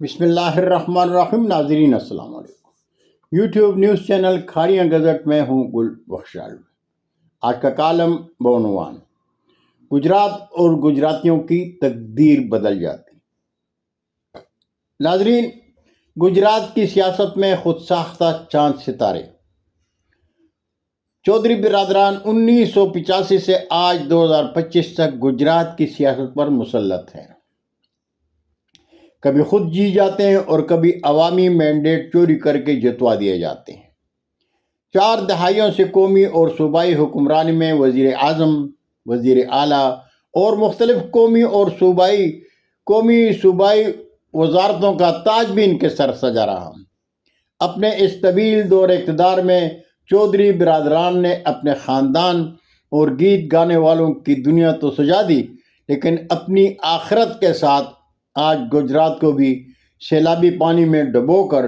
بسم اللہ الرحمن الرحیم. ناظرین السلام علیکم. یوٹیوب نیوز چینل کھاڑیاں گزٹ میں ہوں گل بخشال. آج کا کالم بعنوان گجرات اور گجراتیوں کی تقدیر بدل جاتی. ناظرین، گجرات کی سیاست میں خود ساختہ چاند ستارے. چودھری برادران 1985 سے آج 2025 تک گجرات کی سیاست پر مسلط ہیں. کبھی خود جی جاتے ہیں اور کبھی عوامی مینڈیٹ چوری کر کے جتوا دیے جاتے ہیں. 4 دہائیوں سے قومی اور صوبائی حکمرانی میں وزیر اعظم، وزیر اعلیٰ اور مختلف قومی صوبائی وزارتوں کا تاج بھی ان کے سر سجا رہا. اپنے اس طویل دور اقتدار میں چودھری برادران نے اپنے خاندان اور گیت گانے والوں کی دنیا تو سجا دی، لیکن اپنی آخرت کے ساتھ آج گجرات کو بھی سیلابی پانی میں ڈبو کر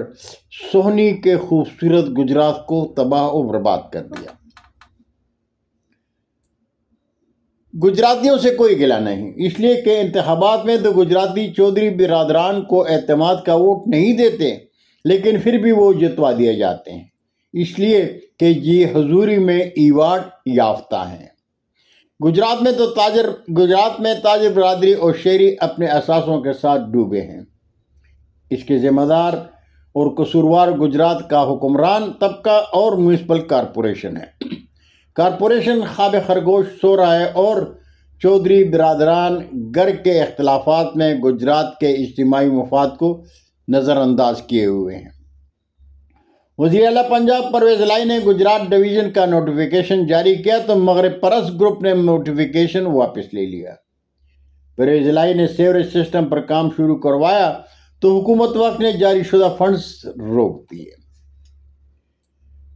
سہنی کے خوبصورت گجرات کو تباہ و برباد کر دیا. گجراتیوں سے کوئی گلہ نہیں، اس لیے کہ انتخابات میں تو گجراتی چودھری برادران کو اعتماد کا ووٹ نہیں دیتے، لیکن پھر بھی وہ جتوا دیے جاتے ہیں، اس لیے کہ یہ حضوری میں ایوارڈ یافتہ ہیں. گجرات میں تاجر برادری اور شہری اپنے اثاثوں کے ساتھ ڈوبے ہیں. اس کے ذمہ دار اور قصوروار گجرات کا حکمران طبقہ اور میونسپل کارپوریشن ہے. کارپوریشن خواب خرگوش سو رہا ہے اور چودھری برادران گھر کے اختلافات میں گجرات کے اجتماعی مفاد کو نظر انداز کیے ہوئے ہیں. وزیر اعلیٰ پنجاب پرویز الہی نے گجرات ڈویژن کا نوٹیفیکیشن جاری کیا تو مغرب پرست گروپ نے نوٹیفیکیشن واپس لے لیا. پرویز الہی نے سیوریج سسٹم پر کام شروع کروایا تو حکومت وقت نے جاری شدہ فنڈز روک دیے.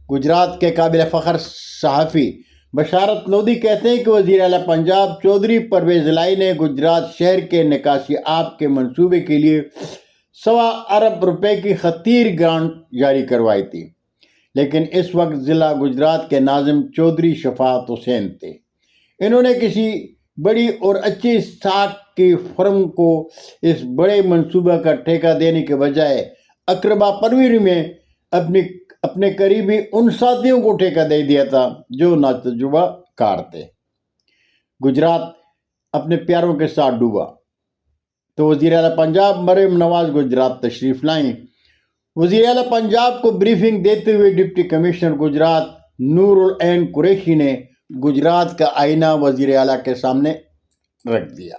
گجرات کے قابل فخر صحافی بشارت لودھی کہتے ہیں کہ وزیر اعلیٰ پنجاب چودھری پرویز الہی نے گجرات شہر کے نکاسی آب کے منصوبے کے لیے 1.25 ارب روپے کی خطیر گرانٹ جاری کروائی تھی، لیکن اس وقت ضلع گجرات کے ناظم چودھری شفاعت حسین تھے. انہوں نے کسی بڑی اور اچھی ساکھ کی فرم کو اس بڑے منصوبہ کا ٹھیکہ دینے کے بجائے اقربا پروری میں اپنے قریبی ان ساتھیوں کو ٹھیکہ دے دیا تھا جو ناتجربہ کار تھے. گجرات اپنے پیاروں کے ساتھ ڈوبا تو وزیر اعلیٰ پنجاب مریم نواز گجرات تشریف لائیں. وزیر اعلیٰ پنجاب کو بریفنگ دیتے ہوئے ڈپٹی کمشنر گجرات نور العین قریشی نے گجرات کا آئینہ وزیر اعلیٰ کے سامنے رکھ دیا.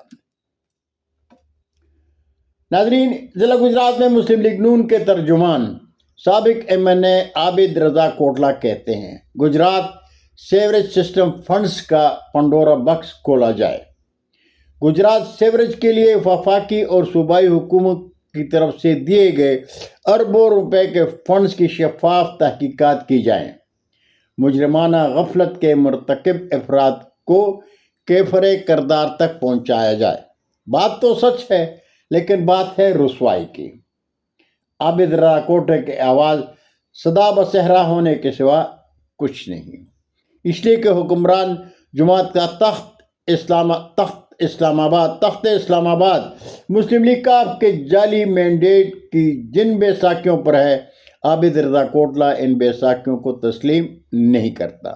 ناظرین، ضلع گجرات میں مسلم لیگ نون کے ترجمان سابق MNA عابد رضا کوٹلا کہتے ہیں گجرات سیوریج سسٹم فنڈز کا پنڈورا باکس کھولا جائے. گجرات سیوریج کے لیے وفاقی اور صوبائی حکومت کی طرف سے دیے گئے اربوں روپے کے فنڈز کی شفاف تحقیقات کی جائیں. مجرمانہ غفلت کے مرتکب افراد کو کیفر کردار تک پہنچایا جائے. بات تو سچ ہے، لیکن بات ہے رسوائی کی. عابد رضا کوٹلے کی آواز صدا بصحرا ہونے کے سوا کچھ نہیں، اس لیے کہ حکمران جماعت کا تخت اسلام آباد مسلم لیگ کاف کے جعلی مینڈیٹ کی جن بے ساکھیوں پر ہے، عابد رضا کوٹلا ان بے ساکھیوں کو تسلیم نہیں کرتا.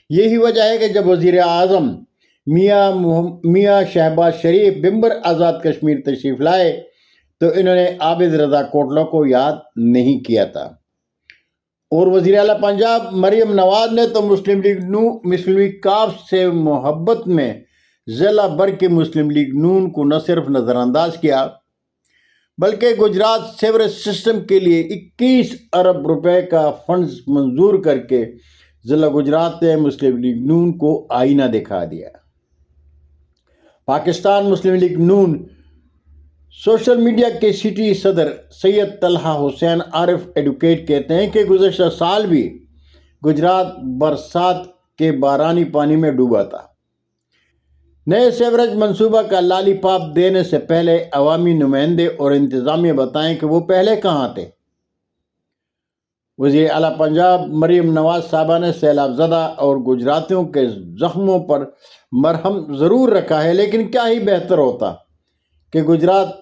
یہی وجہ ہے کہ جب وزیر اعظم میاں شہباز شریف بمبر آزاد کشمیر تشریف لائے تو انہوں نے عابد رضا کوٹلا کو یاد نہیں کیا تھا، اور وزیر اعلیٰ پنجاب مریم نواز نے تو مسلم لیگ کاف سے محبت میں ضلع بھر کے مسلم لیگ نون کو نہ صرف نظر انداز کیا بلکہ گجرات سیوریج سسٹم کے لیے 21 ارب روپے کا فنڈز منظور کر کے ضلع گجرات میں مسلم لیگ نون کو آئینہ دکھا دیا. پاکستان مسلم لیگ نون سوشل میڈیا کے سٹی صدر سید طلحہ حسین عارف ایڈوکیٹ کہتے ہیں کہ گزشتہ سال بھی گجرات برسات کے بارانی پانی میں ڈوبا تھا. نئے سیوریج منصوبہ کا لالی پاپ دینے سے پہلے عوامی نمائندے اور انتظامیہ بتائیں کہ وہ پہلے کہاں تھے. وزیر اعلیٰ پنجاب مریم نواز صاحبہ نے سیلاب زدہ اور گجراتیوں کے زخموں پر مرہم ضرور رکھا ہے، لیکن کیا ہی بہتر ہوتا کہ گجرات